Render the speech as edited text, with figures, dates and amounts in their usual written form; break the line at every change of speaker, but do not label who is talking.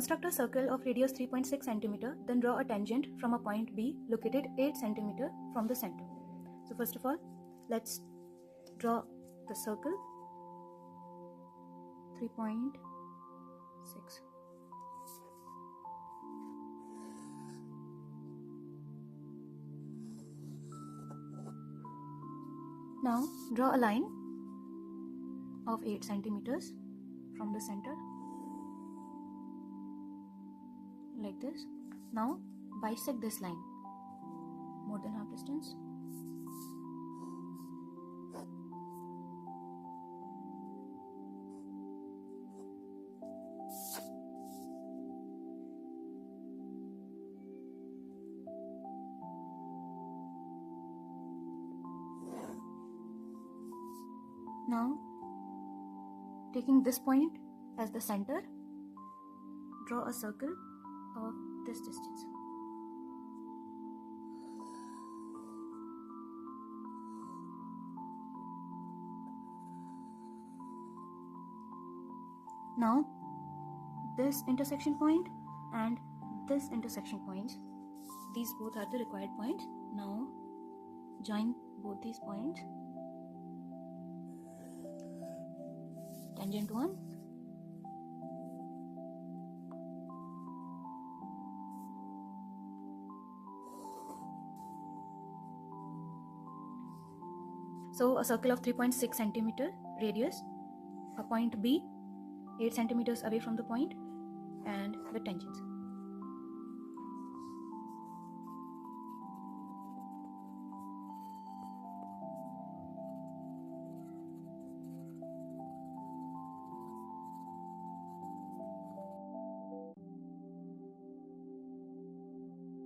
Construct a circle of radius 3.6 cm, then draw a tangent from a point B located 8 cm from the center. So first of all, let's draw the circle 3.6. Now draw a line of 8 centimeters from the center like this. Now bisect this line more than half distance. Now, taking this point as the center, draw a circle of this distance. Now, this intersection point and this intersection points, these both are the required points. Now, join both these points. Tangent 1, so a circle of 3.6 cm radius, a point B 8 centimeters away from the point, and the tangents.